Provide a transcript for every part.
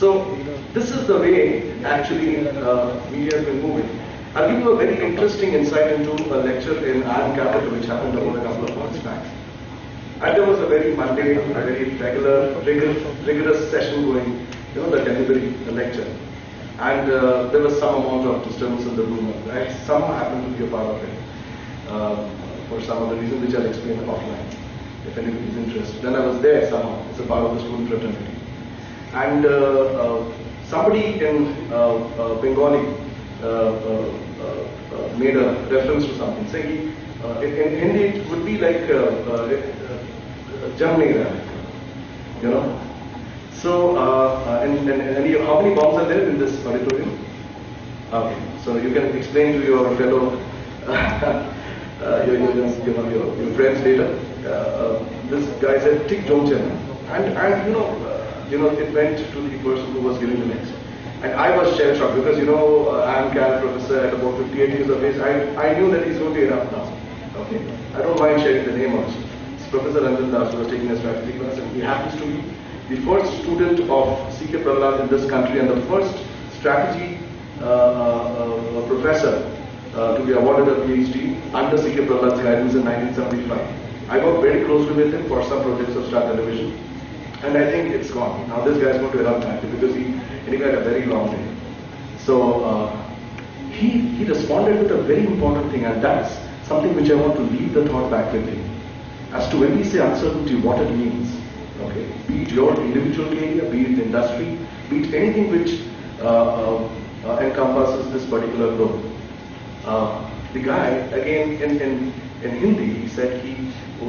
So this is the way actually media has been moving. I'll give you a very interesting insight into a lecture in IIM Capital which happened about a couple of months back. And there was a very mundane, a very regular, rigorous session going, the delivery, the lecture. And there was some amount of disturbance in the room, right? Some happened to be a part of it for some other reason which I'll explain offline, if anybody is interested. Then I was there somehow, it's a part of the student fraternity. And somebody in Bengali made a reference to something, saying in Hindi it would be like JAMC, So, and how many bombs are there in this auditorium? Okay, so you can explain to your fellow, your friends later. This guy said, "Tik Jomchen," and it went to the person who was giving the lecture. And I was shell shocked because I am CAL professor at about 58 years of age. I knew that he's going to erupt now. Okay, I don't mind sharing the name also. It's Professor Ranjan Das who was taking a strategy class, and he happens to be the first student of C.K. Prahlad in this country and the first strategy professor to be awarded a PhD under C.K. Prahlad's guidance in 1975. I worked very closely with him for some projects of Star Television, and I think it's gone. Now this guy is going to erupt actually because he had a very long day. So he responded with a very important thing, and that's something which I want to leave the thought back with him. As to when we say uncertainty, what it means. Okay, be it your individual area, be it industry, be it anything which encompasses this particular globe. The guy, again in Hindi, he said,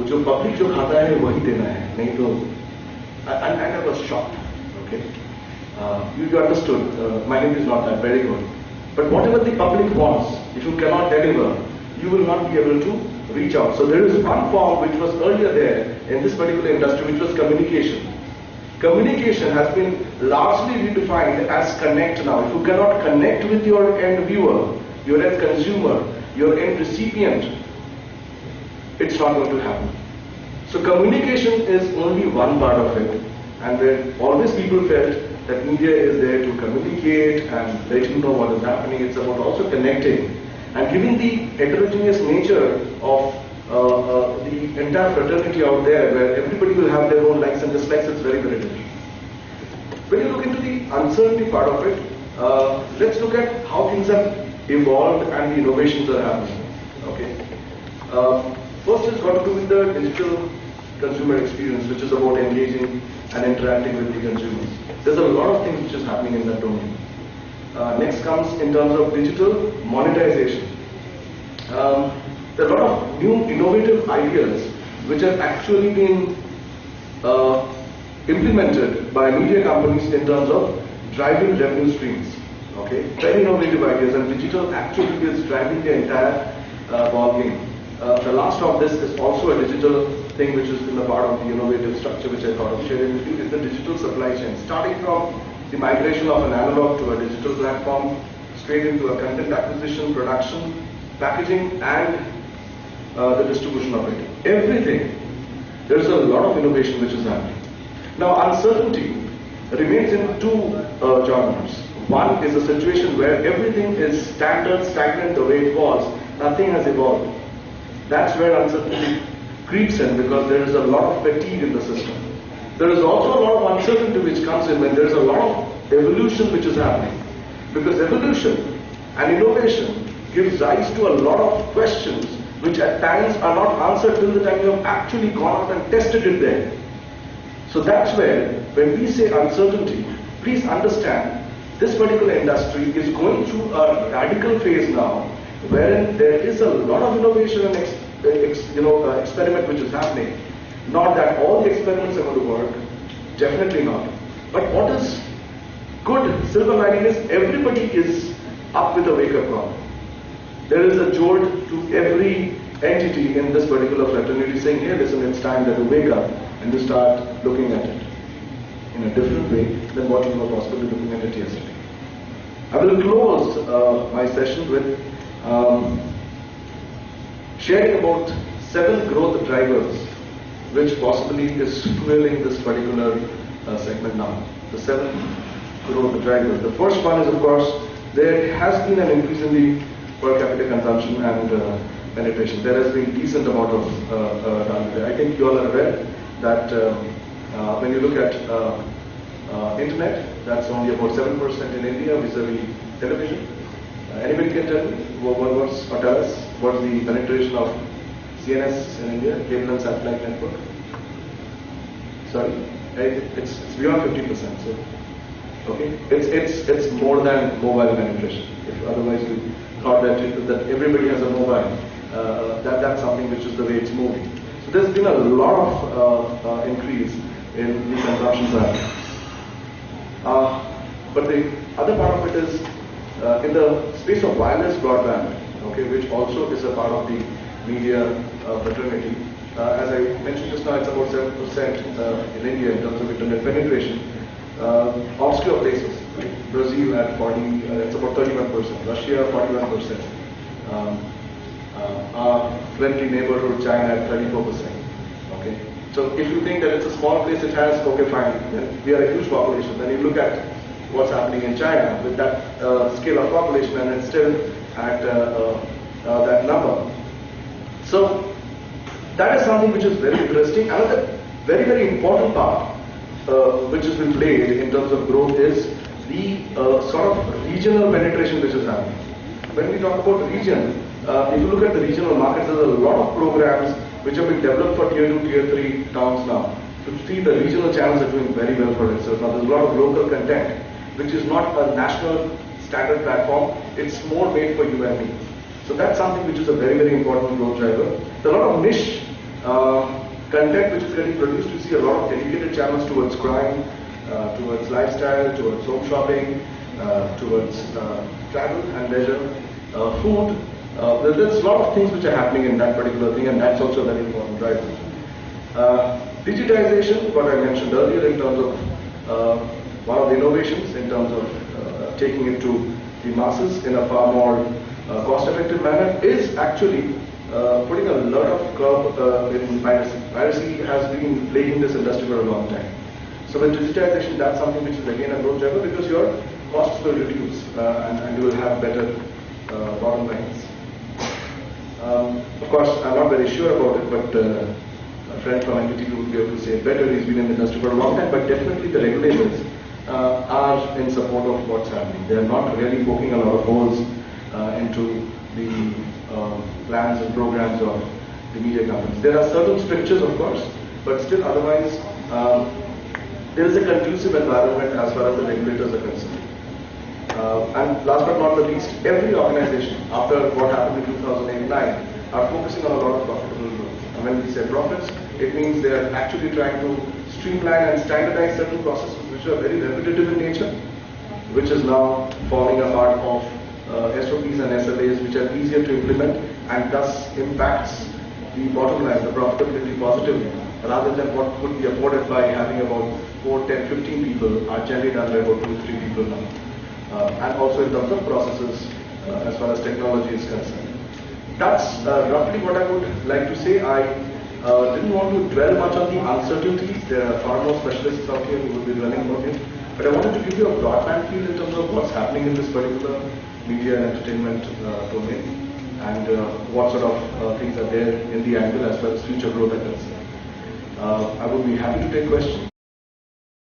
"Jo public jo khata hai, wahi dena hai, nahi to." And I was shocked. Okay, you understood. My Hindi is not that very good, but whatever the public wants, if you cannot deliver, you will not be able to reach out. So there is one form which was earlier there in this particular industry, which was communication. Communication has been largely redefined as connect now. If you cannot connect with your end viewer, your end consumer, your end recipient, it's not going to happen. So communication is only one part of it, and where always people felt that media is there to communicate and let you know what is happening. It's about also connecting and giving the heterogeneous nature of the entire fraternity out there, where everybody will have their own likes and dislikes. It's very, very different. When you look into the uncertainty part of it, let's look at how things have evolved and the innovations are happening. Okay. First, it's got to do with the digital consumer experience, which is about engaging and interacting with the consumers. There's a lot of things which is happening in that domain. Next comes in terms of digital monetization. There are a lot of new innovative ideas which have actually been implemented by media companies in terms of driving revenue streams. Okay, very innovative ideas, and digital actually is driving the entire ball game. The last of this is also a digital thing which is in the part of the innovative structure which I thought of sharing with you, is the digital supply chain. Starting from the migration of an analog to a digital platform, straight into a content acquisition, production, packaging, and the distribution of it. Everything. There is a lot of innovation which is happening. Now, uncertainty remains in two genres. One is a situation where everything is standard, stagnant the way it was, nothing has evolved. That's where uncertainty creeps in, because there is a lot of fatigue in the system. There is also a lot of uncertainty which comes in when there is a lot of evolution which is happening. Because evolution and innovation gives rise to a lot of questions which at times are not answered till the time you have actually gone out and tested it there. So that's where, when we say uncertainty, please understand this particular industry is going through a radical phase now, wherein there is a lot of innovation and experiment which is happening. Not that all the experiments are going to work, definitely not. But what is good silver lining is everybody is up with a wake-up call. There is a jolt to every entity in this particular fraternity saying, hey, listen, it's time that you wake up and you start looking at it in a different way than what you were possibly looking at it yesterday. I will close my session with sharing about 7 growth drivers which possibly is fueling this particular segment now. The 7 growth drivers. The first one is, of course, there has been an increase in the per capita consumption and penetration. There has been decent amount of done there. I think you all are aware that when you look at internet, that's only about 7% in India vis-a-vis television. Anybody can tell me or tell us what's the penetration of CNS in India, cable and satellite network? Sorry, it's beyond 50%. So, okay, it's more than mobile penetration. If otherwise you thought that everybody has a mobile, that's something which is the way it's moving. So there's been a lot of increase in the consumption side. But the other part of it is in the space of wireless broadband, okay, which also is a part of the media fraternity. As I mentioned just now, it's about 7% in India in terms of internet penetration. Obscure places, like Brazil at 40, it's about 31%, Russia 41%, our friendly neighborhood China at 34%. Okay, so if you think that it's a small place, it has, okay, fine, then we are a huge population. Then you look at what's happening in China with that scale of population, and it's still at that number. So that is something which is very interesting. Another very, very important part which has been played in terms of growth is the sort of regional penetration which is happening. When we talk about region, if you look at the regional markets, there's a lot of programs which have been developed for tier 2, tier 3 towns now. To see the regional channels are doing very well for itself. Now there's a lot of local content which is not a national standard platform, it's more made for you and me. So that's something which is a very, very important growth driver. There are a lot of niche content which is getting produced. You see a lot of dedicated channels towards crime, towards lifestyle, towards home shopping, towards travel and leisure, food. There's a lot of things which are happening in that particular thing, and that's also a very important driver. Digitization, what I mentioned earlier in terms of one of the innovations in terms of taking it to the masses in a far more cost-effective manner is actually putting a lot of curb in piracy. Piracy has been plaguing this industry for a long time. So with digitization, that's something which is again a growth driver because your costs will reduce and you will have better bottom lines. Of course, I'm not very sure about it, but a friend from NTT would be able to say it better. He's been in the industry for a long time, but definitely the regulators are in support of what's happening. They are not really poking a lot of holes into the plans and programs of the media companies. There are certain strictures, of course, but still otherwise there is a conducive environment as far as the regulators are concerned. And last but not the least, every organization after what happened in 2008-9 are focusing on a lot of profitable growth. And when we say profits, it means they are actually trying to streamline and standardize certain processes which are very repetitive in nature, which is now forming a part of SOPs and SLAs which are easier to implement and thus impacts the bottom line, the profitability positively, rather than what could be afforded by having about 4, 10, 15 people are generally done by about 2, 3 people now. And also in terms of processes as far as technology is concerned. That's roughly what I would like to say. I didn't want to dwell much on the uncertainties. There are far more specialists out here who will be dwelling on it. But I wanted to give you a broadband feel in terms of what's happening in this particular media and entertainment domain and what sort of things are there in the angle as far as future growth are concerned. I would be happy to take questions.